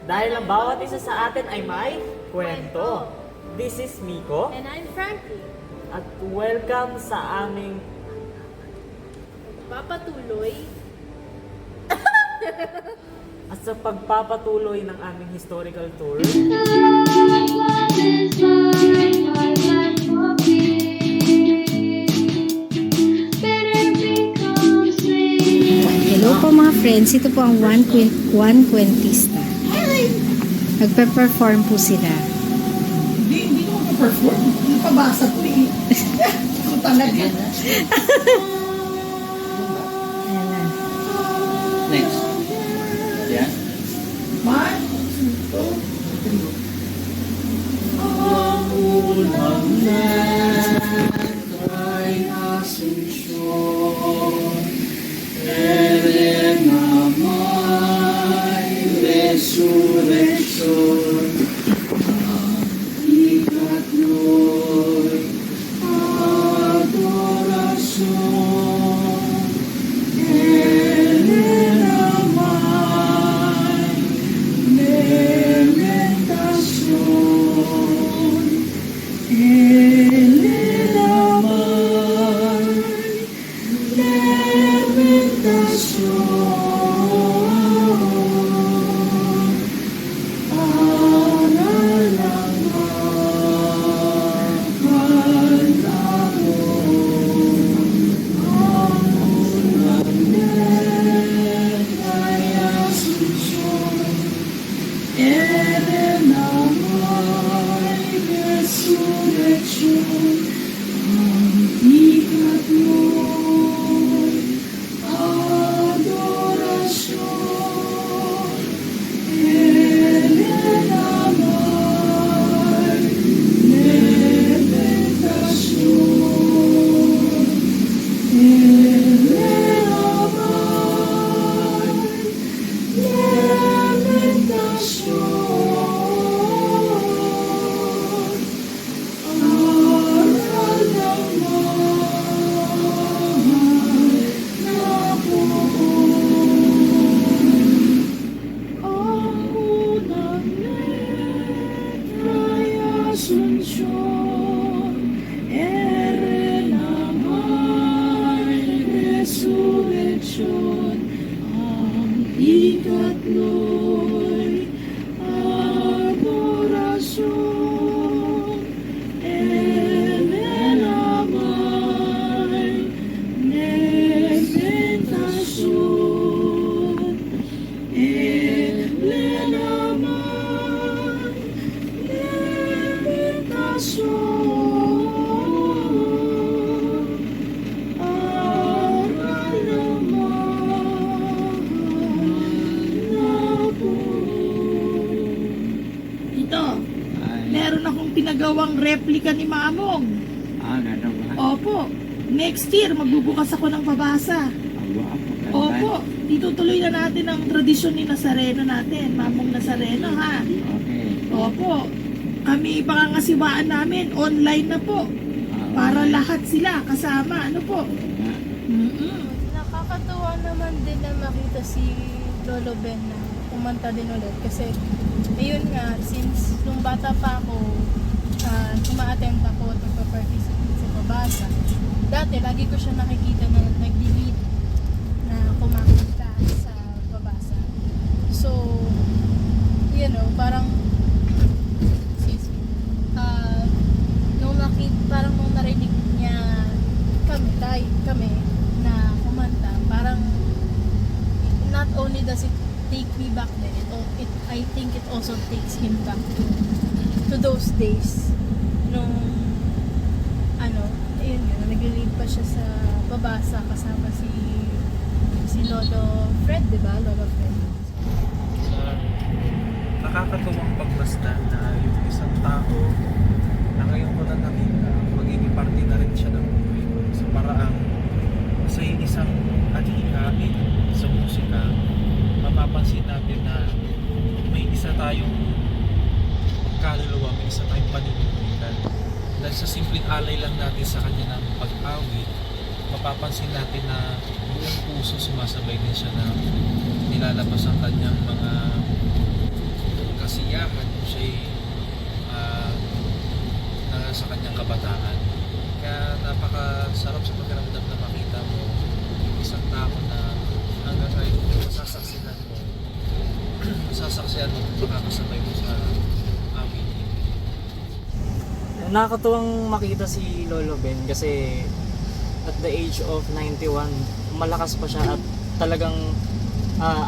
Dahil ang bawat isa sa atin ay may kwento. This is Miko. And I'm Frankie. At welcome sa aming Papatuloy. at sa pagpapatuloy ng aming historical tour. Hello po mga friends, ito po ang one Kwentista. Nagpe-perform po sila. Hindi ko mag-perform. Napabasa ko eh. Kung talaga. Ayan na. Next. Yeah. One, two, three. Ang unang ay Asunsyon, ere namay resurreksyon, ang ikatloy adorasyon, ere namay lamentasyon, ere namay lamentasyon, para lang magpalaro ang unang ay Asunsyon, ere namay resurreksyon, ang ikatloy adorasyon, ere namay lamentasyon, ere namay lamentasyon, aral ng mahal na buhay. Ang unang ay Asunsyon, ere namay resurreksyon, ang ikatloy adorasyon, ere namay lamentasyon, ere namay lamentasyon, aral ng mahal na buhay. Ito, meron akong pinagawang replika ni Mamong. Gano'n ba? Opo, next year magbubukas ako ng pabasa. Opo, itutuloy na natin ang tradisyon ni Nazareno natin, Mamong Nazareno ha. Okay. Opo, kami pangangasiwaan namin, online na po. Para lahat sila kasama, ano po. Nakakatuwa naman din na makita si Lolo Ben na kumanta din ulit. Kasi, ayun nga, since nung bata pa ako, uma-attend ako at nagpa-participate sa pabasa. Dati, lagi ko siya nakikita na nag-delete na kumakanta sa pabasa. So, you know, parang excuse me, parang nung narinig niya kami na kumanta, parang not only does it take me back then, I think it also takes him back to those days nung ayun yun, nag-lead pa siya sa pabasa kasama si Lolo Fred, di ba? Lolo Fred. Nakakatuwang pagmasdan na yung isang tao na ngayon ko na nakita, magiging parte na rin siya ng buhay ko sa paraang sa isang adhikain sa musika, mapapansin natin na may isa tayong kaluluwa, may isa tayong paninimulan. Dahil sa simpleng alay lang natin sa kanya ng pag-awit, mapapansin natin na buong puso sumasabay din siya na nilalabas ang kanyang mga kailangan siya sa kanyang kabataan. Kaya napakasarap sa pakiramdam na makita mo yung isang tao na hanggang ngayon masasaksihan mo, makakasabay mo sa amin. Nakakatuwang makita si Lolo Ben kasi at the age of 91, malakas pa siya at talagang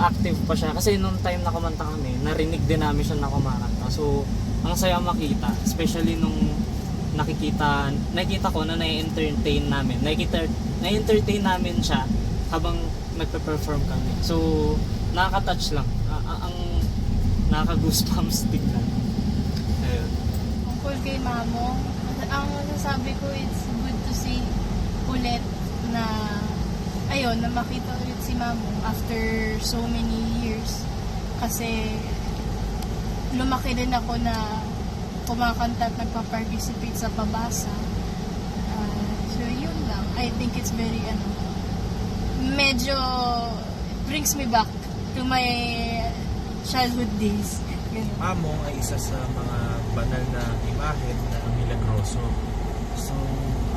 active pa siya. Kasi nung time na kumanta kami, narinig din namin siya na kumakanta. So, ang saya makita, especially nung nakikita ko na na-entertain namin siya habang nagpe-perform kami. So, nakaka-touch lang. Ang nakaka-goosebumps tignan. Ayun. Tungkol kay Mamong, ang masasabi ko, it's good to see ulit na ayun, na makita ulit si Mamong after so many years. Kasi lumaki din ako na kumakanta at nagpa-participate sa pabasa. So yun lang. I think it's very medyo brings me back to my childhood days. Ganun. Mamong ay isa sa mga banal na imahe na milagroso. So,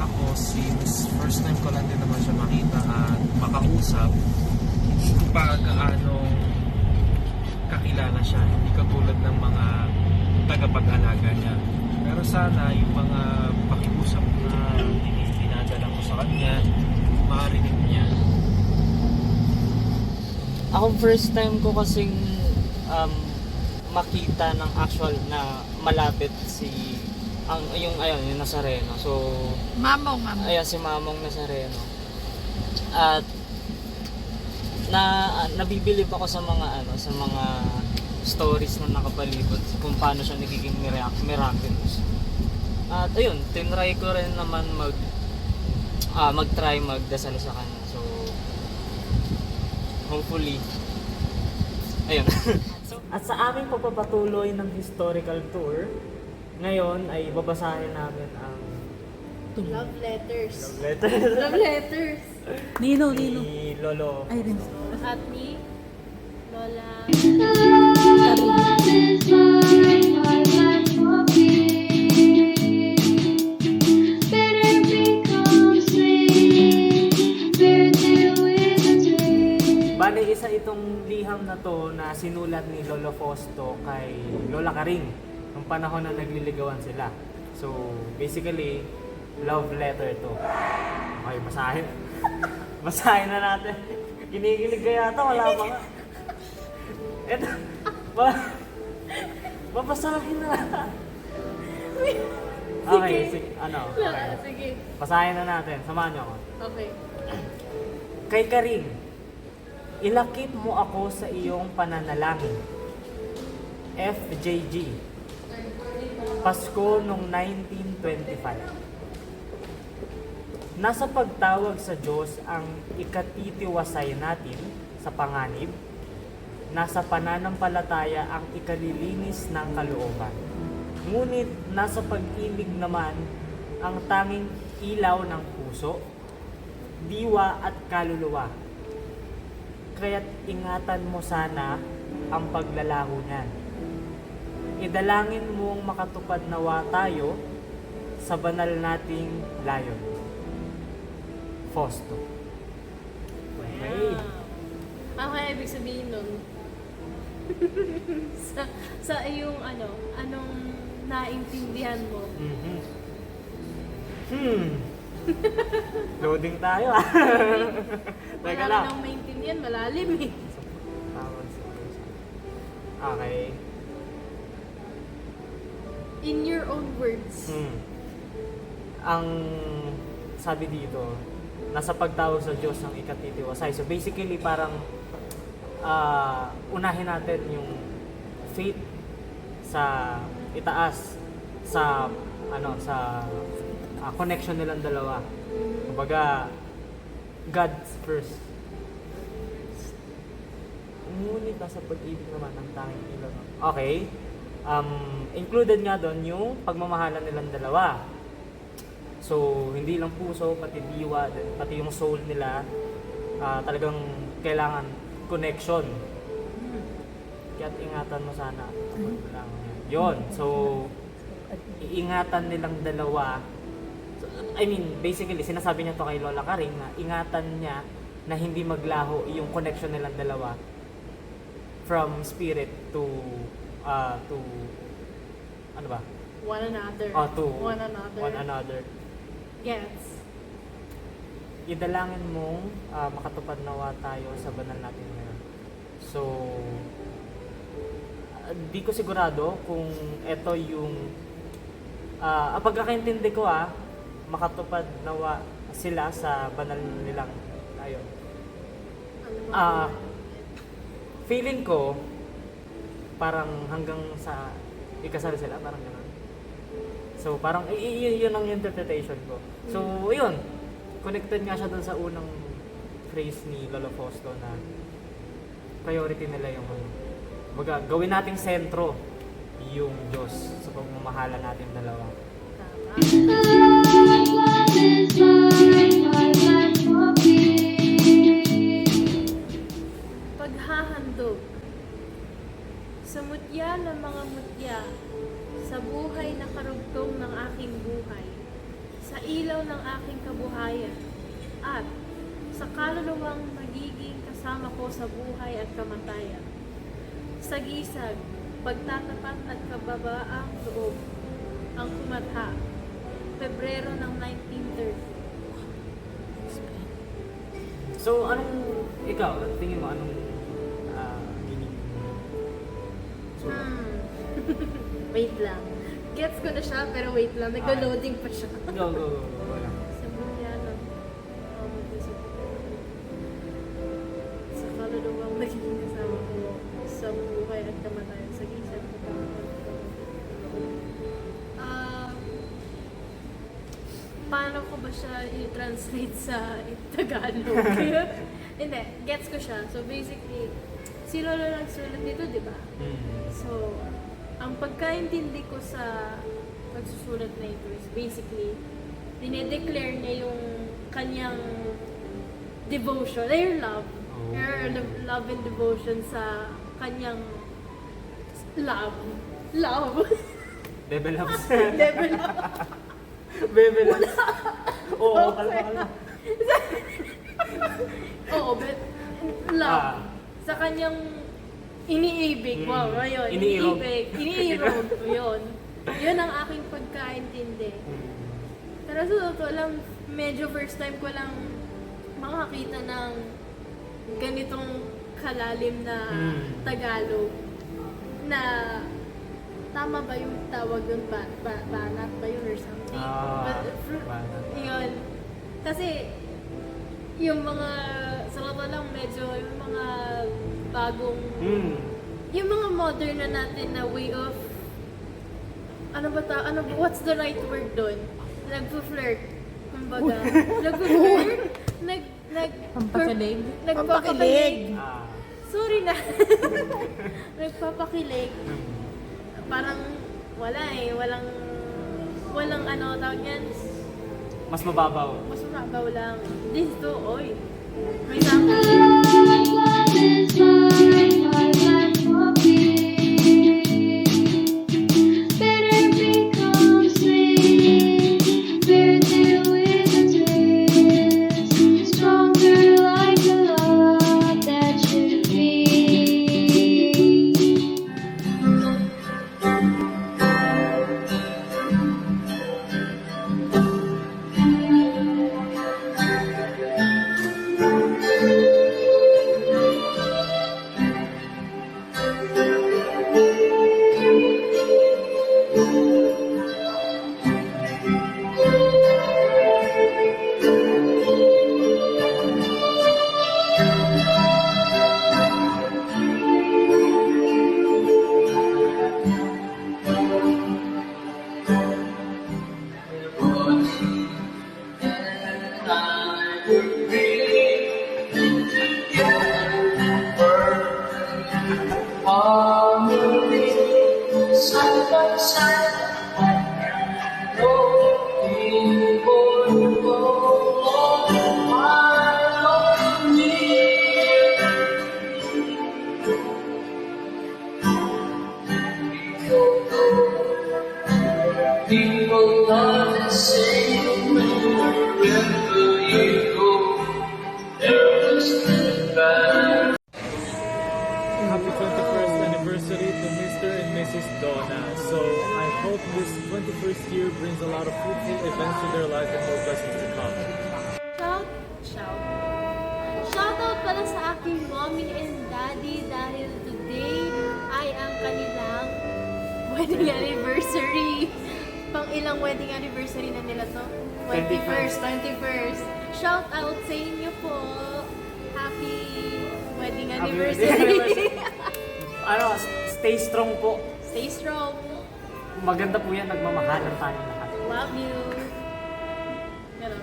ako, since first time ko lang din naman siya makita at makausap, hindi pa gaano kakilala siya. Hindi katulad ng mga tagapag-alaga niya. Pero sana yung mga pakiusap na dinadala ko sa kanya, makarinig niya. Ako first time ko kasing makita ng actual na malapit yung Nazareno. So, Mamong. ayan si Mamong Nazareno. At nabibilib ako sa mga stories na nakapalibot kung paano siya nagiging miraculous. At ayun, tinry ko rin naman mag-try magdasal sa kanya. So, hopefully, ayun. At sa aming pagpapatuloy ng historical tour, ngayon ay babasahin namin ang Love letters. letter Love letters. Nino. ni Lolo. Ay, rin. At ni Lola. Bale, isa itong liham na to na sinulat ni Lolo Fausto kay Lola Karing nung panahon na nagliligawan sila. So, basically, love letter to. Okay, basahin. Basahin na natin. Kinikilig kaya ito, wala pa nga. Ito, babasahin na. Okay, sige, okay. Sige. Basahin na natin, samahan niyo ako. Okay. Kay Karing, ilakip mo ako sa iyong pananalangin. FJG. Pasko noong 1925. Nasa pagtawag sa Diyos ang ikatitiwasay natin sa panganib. Nasa pananampalataya ang ikalilinis ng kalooban. Ngunit nasa pag-ibig naman ang tanging ilaw ng puso, diwa at kaluluwa. Kaya't ingatan mo sana ang paglalaho niyan. Idalangin mong makatupad nawa tayo sa banal nating layon. Fausto. Okay. Okay, ibig sabihin nun, sa iyong anong naintindihan mo? Loading tayo ah. Wala Teka ka lang. nang maintindihan, malalim eh. Okay. In your own words. Ang sabi dito, nasa pagtawag sa Diyos ang ikatitiwasay. So basically parang unahin natin yung faith sa itaas sa connection nilang dalawa. Kumbaga, God first. Ngunit nasa pag-ibig naman ang tanging ilaw. Okay. Included nga doon yung pagmamahalan nilang dalawa. So, hindi lang puso, pati diwa, pati yung soul nila, talagang kailangan connection. kaya't ingatan mo sana. Lang. Yun. So, iingatan nilang dalawa. So, I mean, basically, sinasabi niya to kay Lola Karing na ingatan niya na hindi maglaho yung connection nilang dalawa from spirit to ano ba? One another. To One another. one another. Gets. Idalangin mong makatupad nawa tayo sa banal natin ngayon. So, di ko sigurado kung ito yung ang pagkakaintindi ko makatupad nawa sila sa banal nilang ayun. Feeling ko parang hanggang sa ikasal sila, parang gano'n. So parang yun ang interpretation ko. So yun, connected nga siya dun sa unang phrase ni Lolo Fausto na priority nila yung baga, gawin nating sentro yung Diyos sa pagmamahala natin dalawa. Paghahandog sa mutya ng mga mutya, sa buhay na karugtong ng aking buhay, sa ilaw ng aking kabuhayan, at sa kaluluwang magiging kasama ko sa buhay at kamatayan. Sa gisag, pagtatapat at kababaang loob, ang kumatha, Pebrero ng 1930. So ikaw, tingin mo anong meaning? Wait lang. Gets ko na siya, pero wait lang. Nag-loading pa siya. Go. Wala. Sa buhay ng sa kaluluwang magiging kasama ko sa buhay at kamatayan, sa gisag ko paano ko ba siya i-translate sa Tagalog? Hindi, gets ko siya. So basically, si Lolo nagsulat dito, di ba? So, ang pagkaintindi ko sa pagsusulat na ito is basically, dinedeclare niya yung kanyang devotion, your love, your love and devotion sa kanyang love. Bebe loves. Level up. Bebe loves. Oo, kalma. Oo, but love. Sa kanyang iniibig. Wow, ayun. Iniirog. Iniirog. Yun. Yun ang aking pagkaintindi. Pero sa totoo lang, medyo first time ko lang makakita ng ganitong kalalim na Tagalog na tama ba yung tawag yun? Banat ba yun or something? Banat. Yun. Kasi yung mga, sa totoo lang medyo yung mga bagong, yung mga modern na natin na way of, what's the right word doon? Nagpo-flirt. Kumbaga, nagpo-flirt? Pampakilig. Nagpapakilig. Sorry na. Nagpapakilig. Parang wala walang tawag yan. Mas mababaw. Mas mababaw lang. Dito, oy. May sample. So I hope this 21st year brings a lot of fruitful events to their life and more blessings to come. Shoutout pala sa aking mommy and daddy dahil today ay ang kanilang wedding anniversary. Pang ilang wedding anniversary na nila to? 21st. Shoutout sa inyo po. Happy wedding anniversary. Ano, stay strong po. Stay strong. Maganda po yan, nagmamahalan tayo lahat. Love you. Ganun.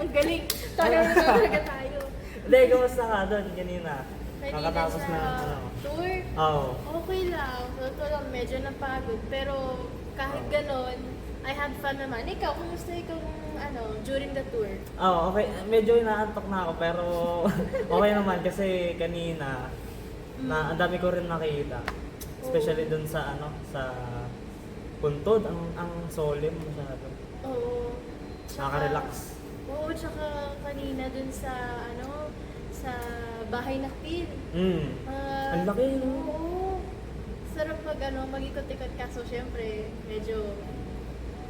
Ang galing. Tayo na talaga tayo. Hindi, kamusta ka doon kanina? Kanina Nakatapos sa na, ano? tour, Oo. okay lang. So, ito lang, medyo napagod. Pero kahit ganon, I had fun naman. Ikaw, kumusta ikaw during the tour? Oo, okay. Medyo inaantok na ako pero okay naman kasi kanina na ang dami ko rin nakita. Especially dun sa sa Puntod, ang solemn masyado. Oo. Nakaka-relax. Oo, tsaka kanina dun sa sa Bahay ng Pil. Ang laki, no? Oo. Sarap mag-ikot-ikot kaso syempre, medyo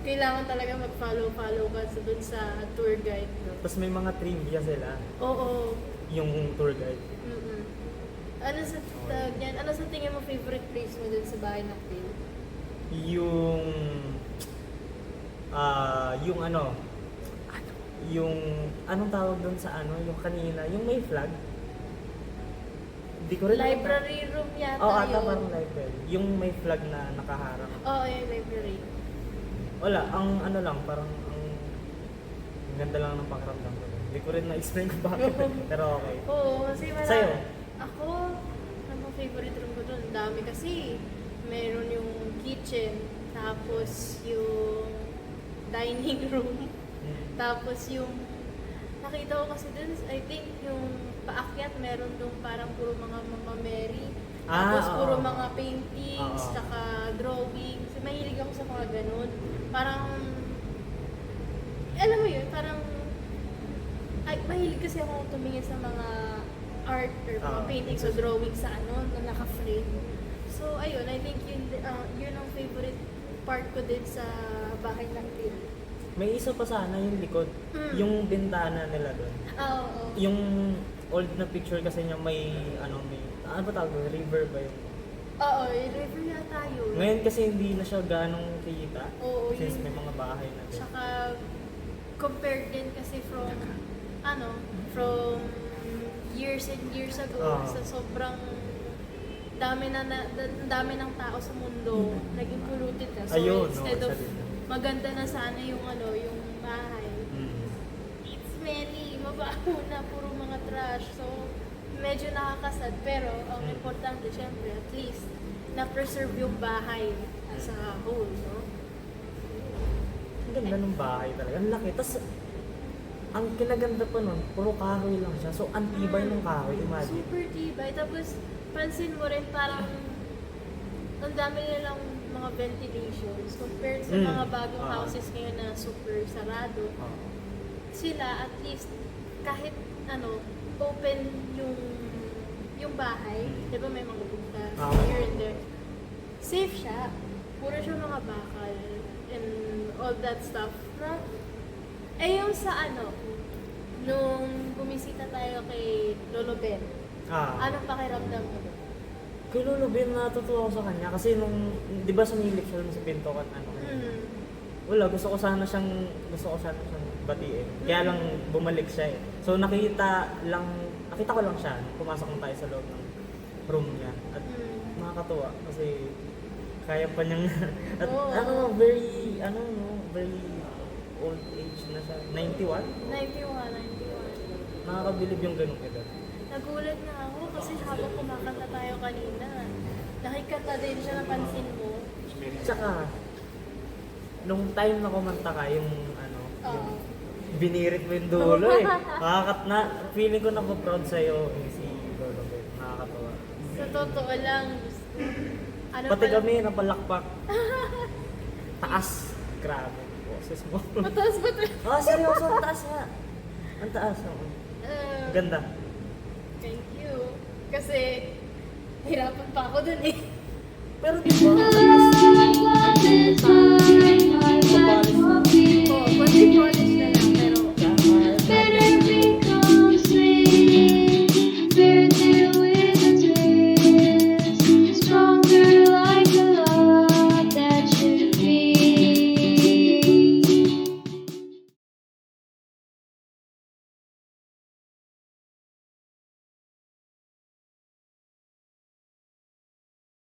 kailangan talaga mag-follow ka dun sa tour guide. No? Tapos may mga trivia sila, Oo. yung tour guide. Mm-mm. Ano sa tag yan? Ano sa tingin mo favorite place mo dun sa Bahay ng Pil? Yung anong tawag doon sa yung kanina, yung may flag. Hindi ko rin Library room yata ata yun. parang library. Yung may flag na nakaharang. Oo, yung library. Wala, lang, parang ang ganda lang ng pakiramdam ko. Hindi ko rin na-explain kung bakit. Pero okay. Oo, kasi wala. Sa'yo? Ako, ano favorite room ko doon? Ang dami kasi. Meron yung kitchen, tapos yung dining room, tapos yung nakita ko kasi dun, I think yung paakyat meron dong parang puro mga Mama Mary. Tapos oo. puro mga paintings, Oo. tsaka drawings. Mahilig ako sa mga ganun. Parang, alam mo yun, parang, mahilig kasi ako tumingin sa mga art or mga Oo. paintings o drawings sa na naka-frame. So, ayun, I think yun ang favorite part ko din sa Bahay ng Pil. May isa pa sana yung likod. Yung bintana nila doon. Oo. Yung old na picture kasi niya may ano ba tawag doon? River ba yun? Oo, river yata yun. Ngayon kasi hindi na siya ganong kita. Oo, Since yun. may mga bahay na din. Tsaka, compared din kasi from years and years ago, Oo. sa sobrang dami ng tao sa mundo, naging polluted na. So, Ayun, instead no, of isa din. maganda na sana yung yung bahay, Mm. it's smelly, mabaho na, puro mga trash. So, medyo nakakasad. Pero, ang importante, syempre, at least, na-preserve yung bahay as a whole, no? Ang ganda ng bahay talaga. Ang laki. Tapos, ang kinaganda pa nun, puro kahoy lang siya. So, ang tibay ng kahoy. Imagine. Super tibay. Tapos, pansin mo rin parang ang dami nilang mga ventilations compared sa Mm. mga bagong Ah. houses ngayon na super sarado. Oh. Sila, at least, kahit open yung bahay, Mm. di ba may mga butas Ah. here and there. Safe siya. Puro siya mga bakal and all that stuff. Na, yung sa nung bumisita tayo kay Lolo Ben, anong pakiramdam mo? Kay Lolo Ben, natutuwa ako sa kanya. Kasi nung, di ba sumilip siya sa pinto at wala, gusto ko sana siyang batiin. Kaya lang bumalik siya eh. So nakita ko lang siya. Pumasok na tayo sa loob ng room niya. At nakakatuwa kasi kaya pa niyang at Oo. very old age na siya. 91? 91. Nakakabilib yung ganung edad. Nagulat na ako kasi habang kumakanta tayo kanina, nakikanta din siya, napansin mo. Tsaka, nung time na kumanta ka, yung Oo. binirit mo yung dulo eh. Feeling ko napaproud sa'yo si Lolo Ben. Nakakatawa. Sa totoo lang, Pati kami napalakpak. Taas. Grabe. Boses mo. Mataas ba ito? Seryoso. Ang taas nga. Ang taas. Oo. Ganda. Thank you. Kasi, hirapan pa ako dun eh. Pero di ba?